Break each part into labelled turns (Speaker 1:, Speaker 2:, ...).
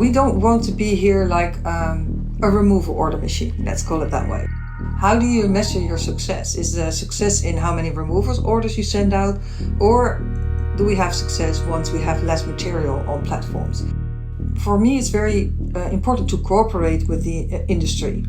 Speaker 1: we don't want to be here like a removal order machine, let's call it that way. How do you measure your success? Is the success in how many removals orders you send out, or do we have success once we have less material on platforms? For me, it's very important to cooperate with the industry.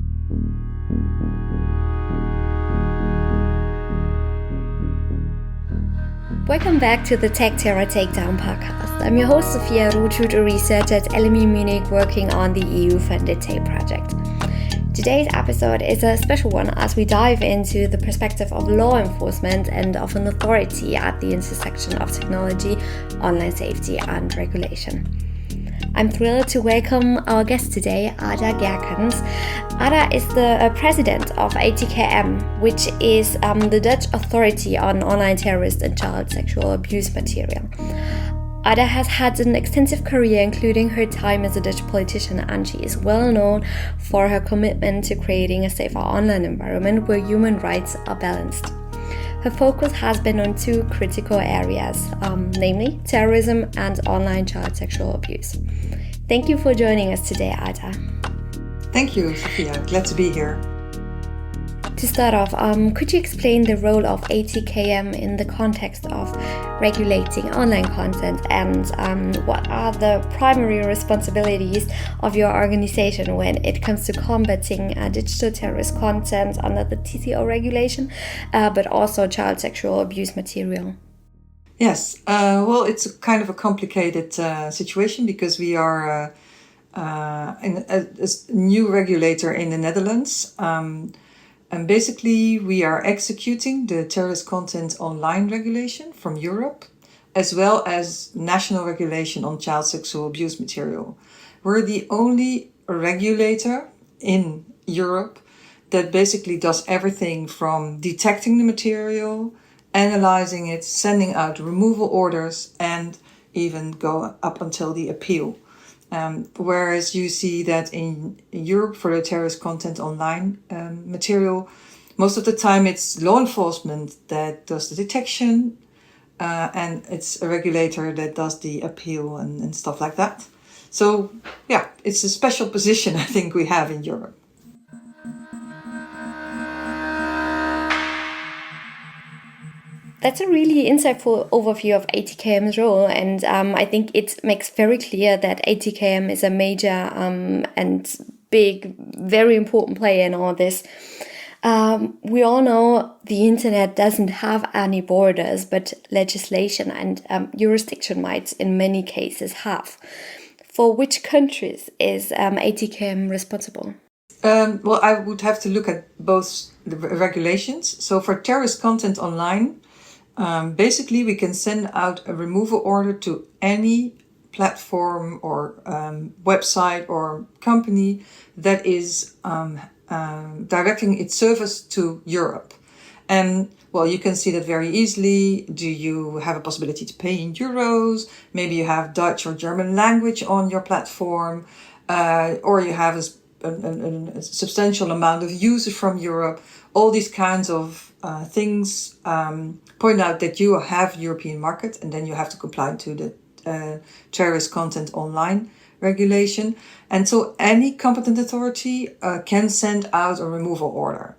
Speaker 2: Welcome back to the Naderer Takedown podcast. I'm your host Sophia, Rothut, a researcher at LME Munich working on the EU-funded TAPE project. Today's episode is a special one as we dive into the perspective of law enforcement and of an authority at the intersection of technology, online safety and regulation. I'm thrilled to welcome our guest today, Arda Gerkens. Arda is the president of ATKM, which is the Dutch authority on online terrorist and child sexual abuse material. Arda has had an extensive career, including her time as a Dutch politician, and she is well known for her commitment to creating a safer online environment where human rights are balanced. Her focus has been on two critical areas, namely terrorism and online child sexual abuse. Thank you for joining us today, Arda.
Speaker 1: Thank you, Sophia. Glad to be here.
Speaker 2: To start off, could you explain the role of ATKM in the context of regulating online content and what are the primary responsibilities of your organization when it comes to combating digital terrorist content under the TCO Regulation, but also child sexual abuse material?
Speaker 1: Yes, well, it's a kind of a complicated situation because we are a new regulator in the Netherlands. And basically, we are executing the terrorist content online regulation from Europe, as well as national regulation on child sexual abuse material. We're the only regulator in Europe that basically does everything from detecting the material, analyzing it, sending out removal orders, and even go up until the appeal. Whereas you see that in Europe for the terrorist content online material, most of the time it's law enforcement that does the detection and it's a regulator that does the appeal and stuff like that. So yeah, it's a special position I think we have in Europe.
Speaker 2: That's a really insightful overview of ATKM's role, and I think it makes very clear that ATKM is a major and big, very important player in all this. We all know the internet doesn't have any borders, but legislation and jurisdiction might in many cases have. For which countries is ATKM responsible?
Speaker 1: Well, I would have to look at both the regulations. So for terrorist content online, basically, we can send out a removal order to any platform or website or company that is directing its service to Europe. And, well, you can see that very easily. Do you have a possibility to pay in euros? Maybe you have Dutch or German language on your platform, or you have a substantial amount of users from Europe. All these kinds of things point out that you have European market, and then you have to comply to the terrorist content online regulation. And so any competent authority can send out a removal order.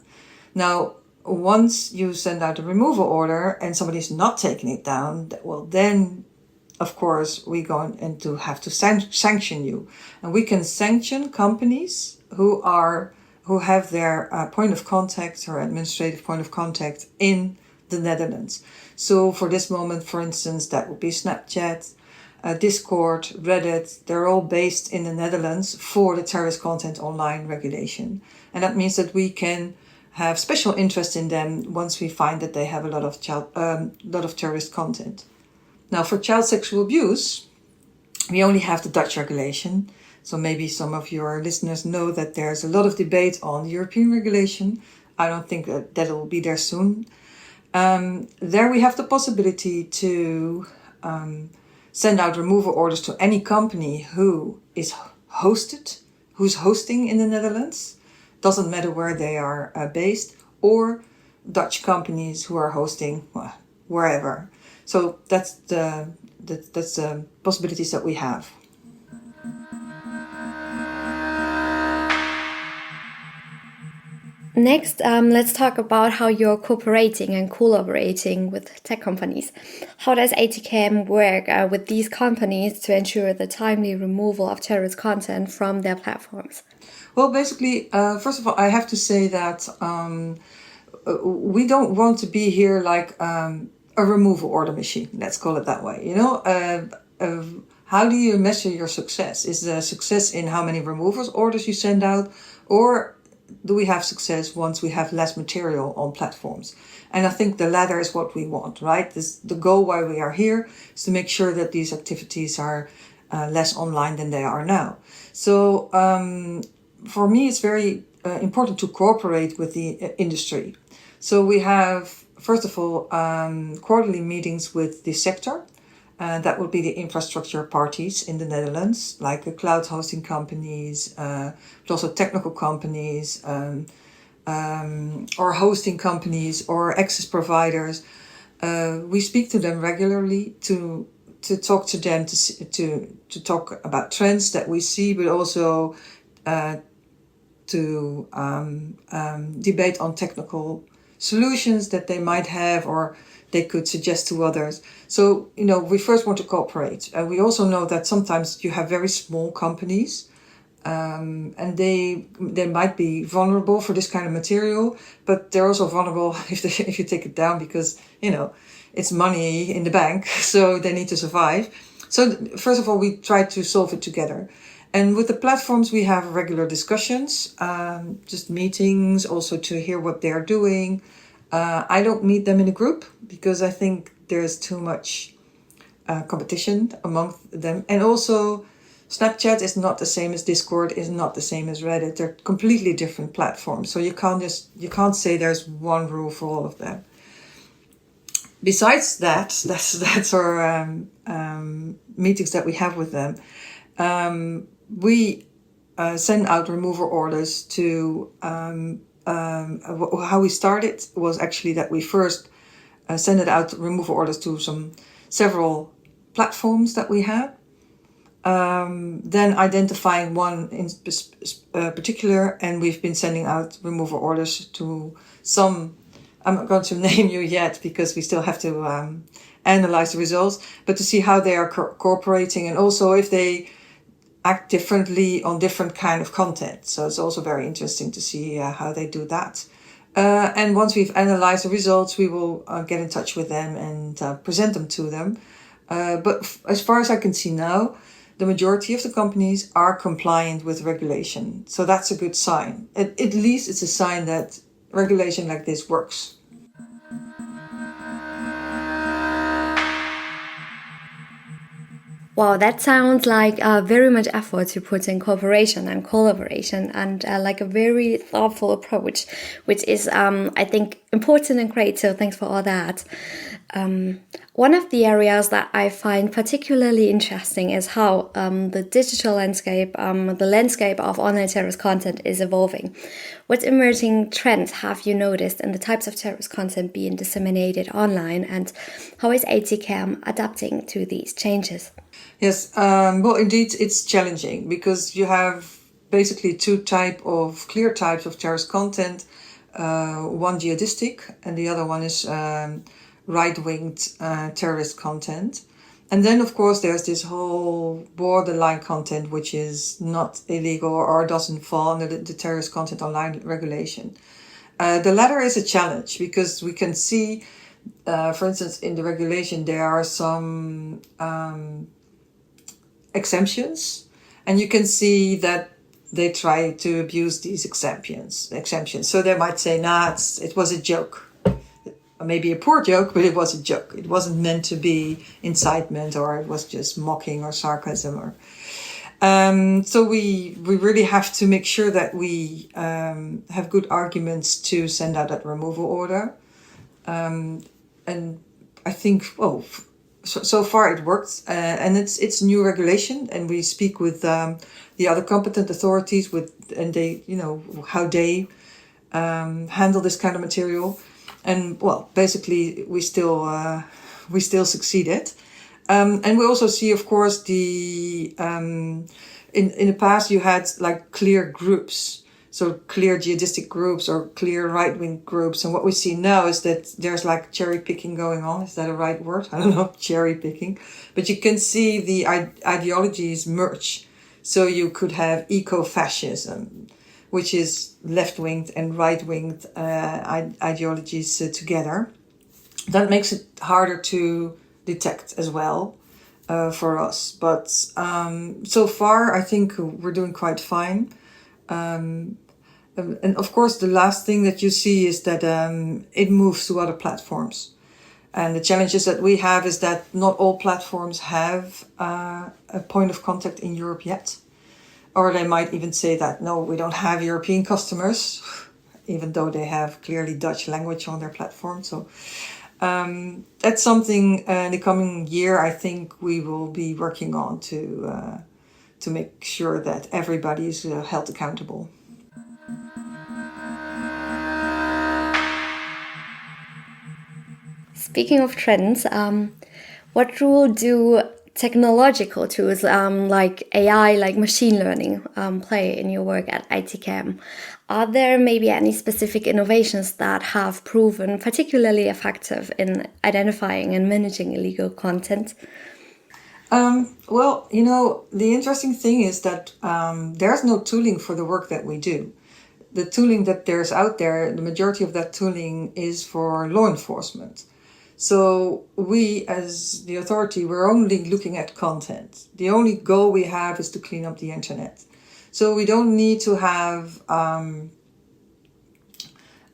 Speaker 1: Now, once you send out a removal order and somebody is not taking it down, well, then of course we're going to have to sanction you, and we can sanction companies who have their point of contact or administrative point of contact in the Netherlands. So for this moment, for instance, that would be Snapchat, Discord, Reddit. They're all based in the Netherlands for the terrorist content online regulation. And that means that we can have special interest in them once we find that they have a lot of terrorist content. Now, for child sexual abuse, we only have the Dutch regulation. So maybe some of your listeners know that there's a lot of debate on the European regulation. I don't think that it will be there soon. There we have the possibility to send out removal orders to any company who is who's hosting in the Netherlands. Doesn't matter where they are based, or Dutch companies who are hosting wherever. So that's the possibilities that we have.
Speaker 2: Next, let's talk about how you're cooperating and collaborating with tech companies. How does ATKM work with these companies to ensure the timely removal of terrorist content from their platforms?
Speaker 1: Well, basically, first of all, I have to say that we don't want to be here like a removal order machine. Let's call it that way. How do you measure your success? Is the success in how many removals orders you send out, or do we have success once we have less material on platforms? And I think the latter is what we want, right? The goal why we are here is to make sure that these activities are less online than they are now. So for me, it's very important to cooperate with the industry. So we have, first of all, quarterly meetings with the sector. That would be the infrastructure parties in the Netherlands, like cloud hosting companies, but also technical companies, or hosting companies, or access providers. We speak to them regularly to talk to them, to talk about trends that we see, but also to debate on technical solutions that they might have or they could suggest to others. So, we first want to cooperate. We also know that sometimes you have very small companies, and they might be vulnerable for this kind of material, but they're also vulnerable if you take it down because, it's money in the bank, so they need to survive. So first of all, we try to solve it together. And with the platforms, we have regular discussions, just meetings, also to hear what they're doing. I don't meet them in a group because I think there's too much competition among them. And also, Snapchat is not the same as Discord, is not the same as Reddit. They're completely different platforms. So you can't say there's one rule for all of them. Besides that, that's our meetings that we have with them. We send out removal orders to. How we started was actually that we first sent out removal orders to several platforms that we had. Then identifying one in particular, and we've been sending out removal orders to some. I'm not going to name you yet because we still have to analyze the results, but to see how they are cooperating and also if they act differently on different kind of content. So it's also very interesting to see how they do that. And once we've analyzed the results, we will get in touch with them and present them to them. But as far as I can see now, the majority of the companies are compliant with regulation. So that's a good sign. At least it's a sign that regulation like this works.
Speaker 2: Wow, that sounds like very much effort you put in cooperation and collaboration and like a very thoughtful approach, which is, I think, important and great. So thanks for all that. One of the areas that I find particularly interesting is how the digital landscape, the landscape of online terrorist content is evolving. What emerging trends have you noticed in the types of terrorist content being disseminated online, and how is ATKM adapting to these changes?
Speaker 1: Yes, well, indeed, it's challenging because you have basically two clear types of terrorist content. One jihadistic, and the other one is right-winged terrorist content. And then, of course, there's this whole borderline content, which is not illegal or doesn't fall under the terrorist content online regulation. The latter is a challenge because we can see, for instance, in the regulation, there are some exemptions, and you can see that they try to abuse these exemptions. So they might say, it was a joke. Maybe a poor joke, but it was a joke. It wasn't meant to be incitement, or it was just mocking or sarcasm. Or so we really have to make sure that we have good arguments to send out that removal order. And I think, so far it works, and it's new regulation, and we speak with the other competent authorities and they, how they handle this kind of material. And basically we still succeeded, and we also see, of course, the in the past you had like clear groups. So clear jihadistic groups or clear right-wing groups. And what we see now is that there's like cherry picking going on. Is that a right word? I don't know, cherry picking. But you can see the ideologies merge. So you could have eco-fascism, which is left-winged and right-winged ideologies together. That makes it harder to detect as well for us. But so far, I think we're doing quite fine. And of course, the last thing that you see is that it moves to other platforms. And the challenges that we have is that not all platforms have a point of contact in Europe yet. Or they might even say that, no, we don't have European customers, even though they have clearly Dutch language on their platform. So that's something in the coming year I think we will be working on to make sure that everybody is held accountable.
Speaker 2: Speaking of trends, what role do technological tools like AI, like machine learning, play in your work at ATKM? Are there maybe any specific innovations that have proven particularly effective in identifying and managing illegal content?
Speaker 1: Well, the interesting thing is that there's no tooling for the work that we do. The tooling that there's out there, the majority of that tooling is for law enforcement. So we, as the authority, we're only looking at content. The only goal we have is to clean up the internet. So we don't need to have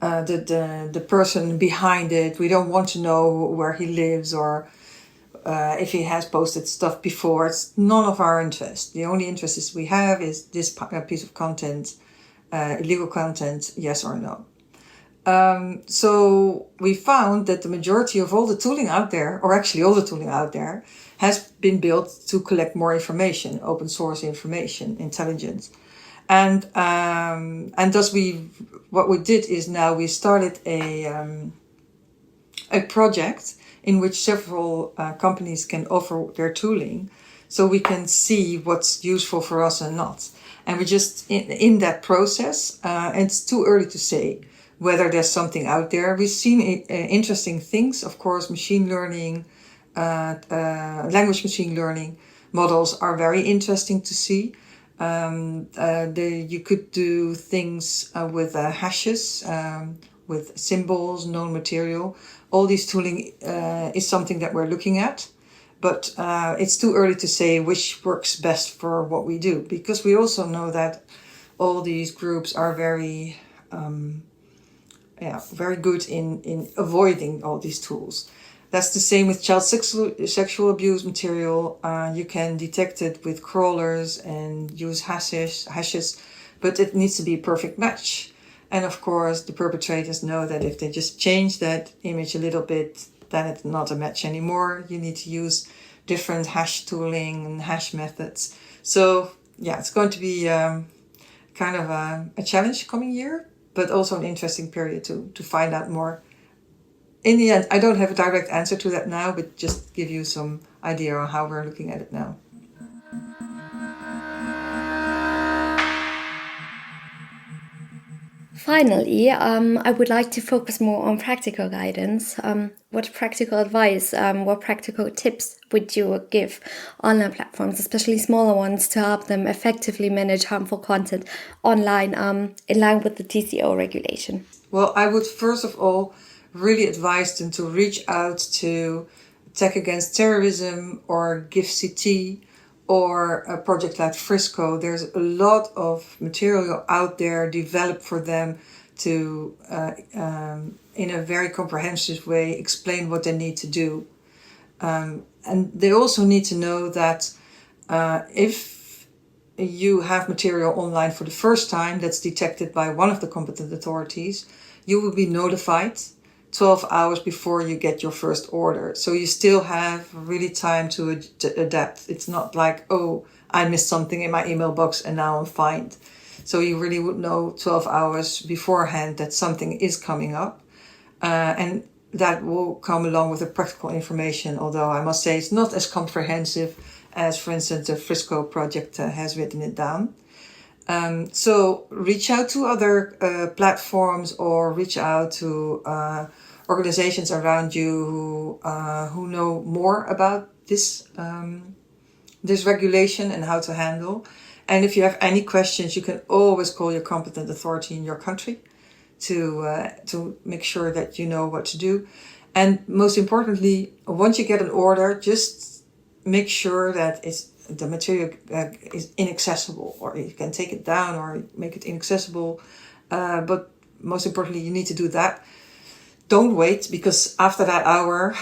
Speaker 1: the person behind it. We don't want to know where he lives or if he has posted stuff before. It's none of our interest. The only interest we have is this piece of content, illegal content, yes or no. So we found that the majority of all the tooling out there, or actually all the tooling out there, has been built to collect more information, open source information, intelligence. And thus what we did is now we started a project in which several companies can offer their tooling so we can see what's useful for us and not. And we're just in that process, and it's too early to say whether there's something out there. We've seen interesting things, of course, machine learning, language machine learning models are very interesting to see. You could do things with hashes, with symbols, known material. All these tooling is something that we're looking at, but it's too early to say which works best for what we do, because we also know that all these groups are very good in avoiding all these tools. That's the same with child sexual abuse material. You can detect it with crawlers and use hashes, but it needs to be a perfect match. And of course, the perpetrators know that if they just change that image a little bit, then it's not a match anymore. You need to use different hash tooling and hash methods. So yeah, it's going to be kind of a challenge coming year, but also an interesting period to find out more. In the end, I don't have a direct answer to that now, but just give you some idea on how we're looking at it now.
Speaker 2: Finally, I would like to focus more on practical guidance. What practical advice, what practical tips would you give online platforms, especially smaller ones, to help them effectively manage harmful content online in line with the TCO regulation?
Speaker 1: Well, I would first of all really advise them to reach out to Tech Against Terrorism or GIFCT or a project like Frisco. There's a lot of material out there developed for them to, in a very comprehensive way, explain what they need to do. And they also need to know that if you have material online for the first time that's detected by one of the competent authorities, you will be notified 12 hours before you get your first order. So you still have really time to adapt. It's not like, oh, I missed something in my email box and now I'm fined. So you really would know 12 hours beforehand that something is coming up. And that will come along with the practical information, although I must say it's not as comprehensive as, for instance, the Frisco project has written it down. So reach out to other platforms or reach out to organizations around you who know more about this regulation and how to handle. And if you have any questions, you can always call your competent authority in your country to make sure that you know what to do. And most importantly, once you get an order, just make sure that the material is inaccessible, or you can take it down or make it inaccessible. But most importantly, you need to do that. Don't wait, because after that hour,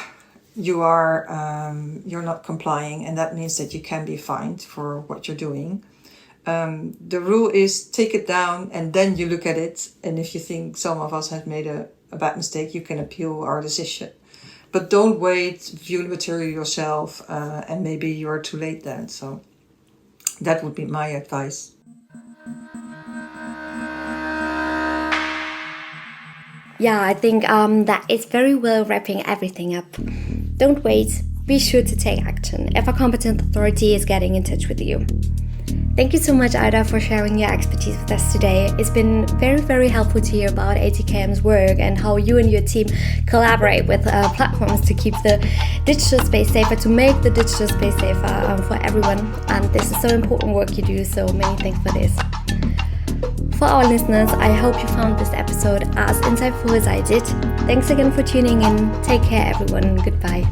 Speaker 1: you're not complying, and that means that you can be fined for what you're doing. The rule is take it down and then you look at it. And if you think some of us have made a bad mistake, you can appeal our decision. But don't wait, view the material yourself, and maybe you're too late then. So that would be my advice.
Speaker 2: Yeah, I think that is very well wrapping everything up. Don't wait, be sure to take action if a competent authority is getting in touch with you. Thank you so much, Arda, for sharing your expertise with us today. It's been very, very helpful to hear about ATKM's work and how you and your team collaborate with platforms to keep the digital space safer, to make the digital space safer for everyone. And this is so important work you do, so many thanks for this. For our listeners, I hope you found this episode as insightful as I did. Thanks again for tuning in. Take care, everyone. Goodbye.